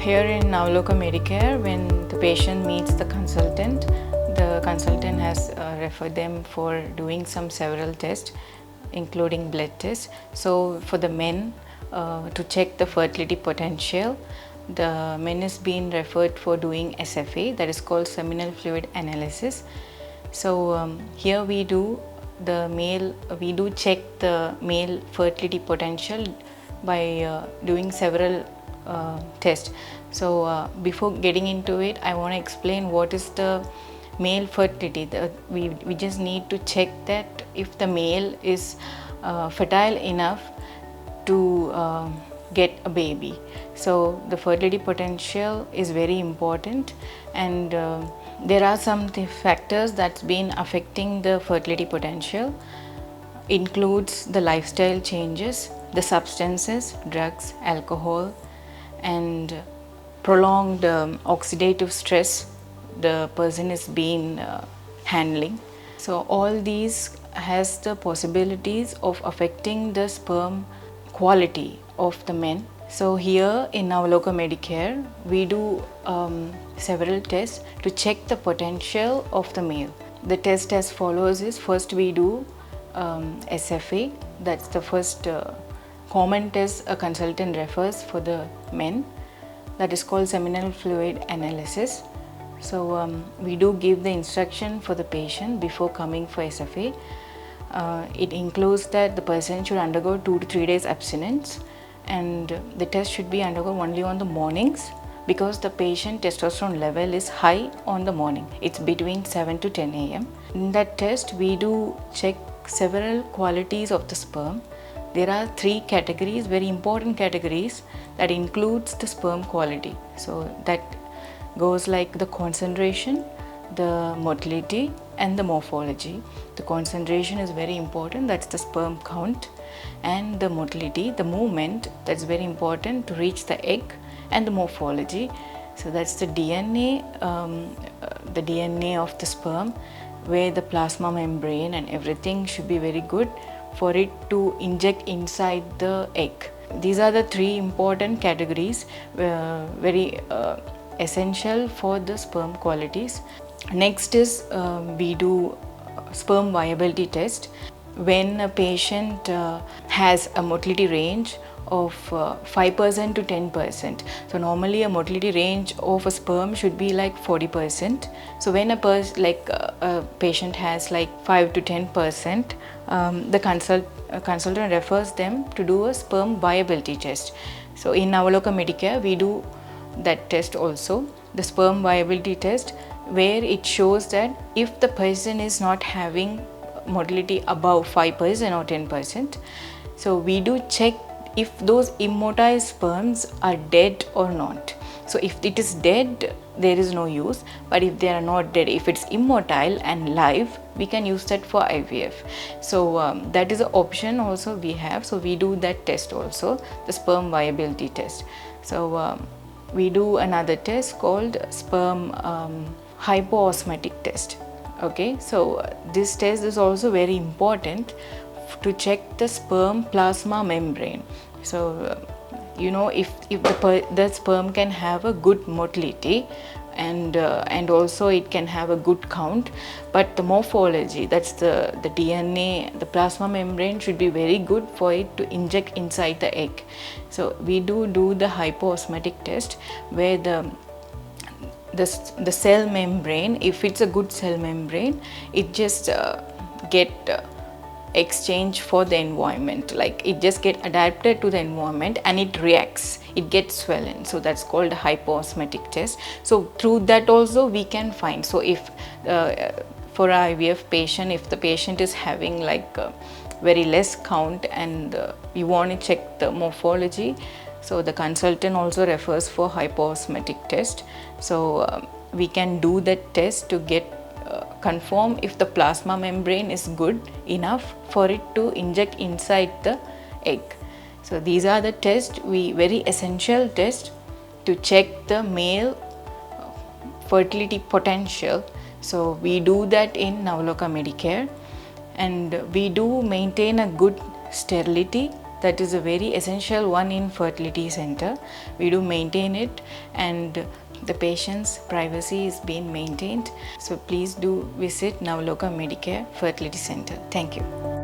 Here in Nawaloka Medicare, when the patient meets the consultant has referred them for doing several tests, including blood tests. So for the men, to check the fertility potential, the men is being referred for doing SFA, that is called seminal fluid analysis. So here we do check the male fertility potential by doing several tests. So before getting into it, I want to explain what is the male fertility. We just need to check that if the male is fertile enough to get a baby. So the fertility potential is very important, and there are some factors that's been affecting the fertility potential. Includes the lifestyle changes, the substances, drugs, alcohol, and prolonged oxidative stress the person is being handling. So all these has the possibilities of affecting the sperm quality of the men. So here in Nawaloka Medicare, we do several tests to check the potential of the male. The test as follows is, first we do SFA, that's the first common test a consultant refers for the men, that is called seminal fluid analysis. So we do give the instruction for the patient before coming for SFA. It includes that the person should undergo 2 to 3 days abstinence, and the test should be undergone only on the mornings, because the patient testosterone level is high on the morning. It's between 7 to 10 a.m. In that test, we do check several qualities of the sperm. There are 3 categories, very important categories, that includes the sperm quality. So that goes like the concentration, the motility, and the morphology. The concentration is very important, that's the sperm count, and the motility, the movement, that's very important to reach the egg, and the morphology. So that's the DNA of the sperm, where the plasma membrane and everything should be very good for it to inject inside the egg. These are the 3 important categories, very essential for the sperm qualities. Next is we do sperm viability test. When a patient has a motility range of 5% to 10%. So normally a motility range of a sperm should be like 40%. So when a patient has like 5 to 10%, the consultant refers them to do a sperm viability test. So in Nawaloka Medicare, we do that test also, the sperm viability test, where it shows that if the person is not having motility above 5% or 10%, so we do check if those immotile sperms are dead or not. So if it is dead, there is no use, but if they are not dead, if it's immotile and live, we can use that for IVF. So that is an option also we have. So we do that test also, the sperm viability test. So we do another test called sperm hypoosmatic test. Okay, so this test is also very important to check the sperm plasma membrane. So if the sperm can have a good motility, and also it can have a good count, but the morphology, that's the DNA, the plasma membrane should be very good for it to inject inside the egg. So we do the hypoosmatic test, where the cell membrane, if it's a good cell membrane, it just get exchange for the environment, like it just get adapted to the environment and it reacts, it gets swollen. So that's called a hypoosmatic test. So through that also we can find. So if for a IVF patient, if the patient is having like very less count and you want to check the morphology, so the consultant also refers for hypoosmatic test. So we can do that test to get confirm if the plasma membrane is good enough for it to inject inside the egg. So these are the tests, very essential tests to check the male fertility potential. So we do that in Nawaloka Medicare, and we do maintain a good sterility that is a very essential one in fertility center. We do maintain it, and the patient's privacy is being maintained. So please do visit Nawaloka Medicare Fertility Center. Thank you.